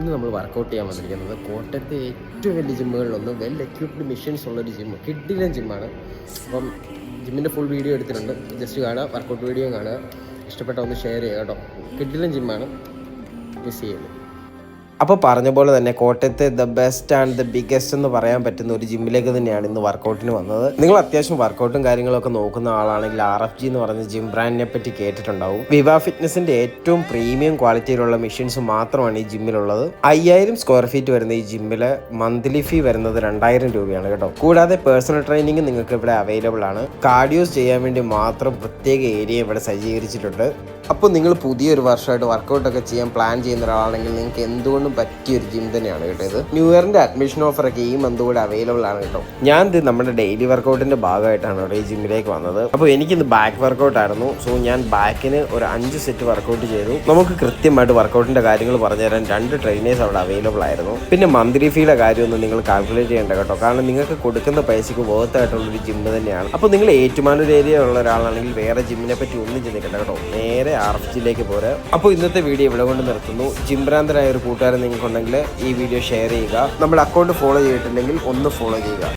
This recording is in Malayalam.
ഇന്ന് നമ്മൾ വർക്കൗട്ട് ചെയ്യാൻ വന്നിരിക്കുന്നത് കോട്ടയത്തെ ഏറ്റവും വലിയ ജിമ്മുകളിലൊന്ന് വെൽ എക്യുപ്ഡ് മെഷീൻസ് ഉള്ളൊരു ജിമ്മ്, കിഡിലൻ ജിമ്മാണ്. അപ്പം ജിമ്മിൻ്റെ ഫുൾ വീഡിയോ എടുത്തിട്ടുണ്ട്, ജസ്റ്റ് കാണുക, വർക്കൗട്ട് വീഡിയോ കാണുക, ഇഷ്ടപ്പെട്ട ഒന്ന് ഷെയർ ചെയ്യുക കേട്ടോ. കിഡിലൻ ജിമ്മാണ്, മിസ് ചെയ്യുന്നു. അപ്പോൾ പറഞ്ഞ പോലെ തന്നെ കോട്ടയത്തെ the best and the biggest എന്ന് പറയാൻ പറ്റുന്ന ഒരു ജിമ്മിലേക്ക് തന്നെയാണ് ഇന്ന് വർക്കൗട്ടിന് വന്നത്. നിങ്ങൾ അത്യാവശ്യം വർക്കൗട്ടും കാര്യങ്ങളൊക്കെ നോക്കുന്ന ആളാണെങ്കിൽ RFG എന്ന് പറഞ്ഞ ജിം ബ്രാൻഡിനെ പറ്റി കേട്ടിട്ടുണ്ടാവും. വിവ ഫിറ്റ്നസിന്റെ ഏറ്റവും പ്രീമിയം ക്വാളിറ്റിയിലുള്ള മെഷീൻസ് മാത്രമാണ് ഈ ജിമ്മിലുള്ളത്. 5000 സ്ക്വയർ ഫീറ്റ് വരുന്ന ഈ ജിമ്മിൽ മന്ത്ലി ഫീ വരുന്നത് 2000 രൂപയാണ് കേട്ടോ. കൂടാതെ പേഴ്സണൽ ട്രെയിനിങ് നിങ്ങൾക്ക് ഇവിടെ അവൈലബിൾ ആണ്. കാർഡിയോസ് ചെയ്യാൻ വേണ്ടി മാത്രം പ്രത്യേക ഏരിയ ഇവിടെ സജ്ജീകരിച്ചിട്ടുണ്ട്. അപ്പോൾ നിങ്ങൾ പുതിയൊരു വർഷമായിട്ട് വർക്കൗട്ടൊക്കെ ചെയ്യാൻ പ്ലാൻ ചെയ്യുന്ന ഒരാളാണെങ്കിൽ നിങ്ങൾക്ക് എന്തുകൊണ്ടും പറ്റിയൊരു ജിം തന്നെയാണ് കേട്ടോ ഇത്. ന്യൂ ഇയറിൻ്റെ അഡ്മിഷൻ ഓഫറൊക്കെ ഈ മന്ത് കൂടെ അവൈലബിൾ ആണ് കേട്ടോ. ഞാൻ ഇത് നമ്മുടെ ഡെയിലി വർക്കൗട്ടിൻ്റെ ഭാഗമായിട്ടാണ് ഇവിടെ ഈ ജിമ്മിലേക്ക് വന്നത്. അപ്പോൾ എനിക്കിന്ന് ബാക്ക് വർക്കൗട്ട് ആയിരുന്നു. സോ ഞാൻ ബാക്കിന് ഒരു 5 സെറ്റ് വർക്കൗട്ട് ചെയ്തു. നമുക്ക് കൃത്യമായിട്ട് വർക്കൗട്ടിൻ്റെ കാര്യങ്ങൾ പറഞ്ഞുതരാൻ 2 ട്രെയിനേഴ്സ് അവിടെ അവൈലബിൾ ആയിരുന്നു. പിന്നെ മന്ത്ലി ഫീയുടെ കാര്യമൊന്നും നിങ്ങൾ കാൽക്കുലേറ്റ് ചെയ്യേണ്ട കേട്ടോ, കാരണം നിങ്ങൾക്ക് കൊടുക്കുന്ന പൈസക്ക് വേർത്തായിട്ടുള്ളൊരു ജിമ്മ് തന്നെയാണ്. അപ്പോൾ നിങ്ങൾ ഏറ്റുമാനൂർ ഏരിയ ഉള്ള ഒരാളാണെങ്കിൽ വേറെ ജിമ്മിനെ പറ്റി ഒന്നും ചിന്തിക്കേണ്ട കേട്ടോ, നേരെ RFGയിലേക്ക് പോരാ. അപ്പോൾ ഇന്നത്തെ വീഡിയോ ഇവിടെ കൊണ്ട് നിർത്തുന്നു. ജിംഭ്രാന്തരായ ഒരു കൂട്ടുകാരൻ നിങ്ങൾക്കുണ്ടെങ്കിൽ ഈ വീഡിയോ ഷെയർ ചെയ്യുക. നമ്മുടെ അക്കൗണ്ട് ഫോളോ ചെയ്തിട്ടില്ലെങ്കിൽ ഒന്ന് ഫോളോ ചെയ്യുക.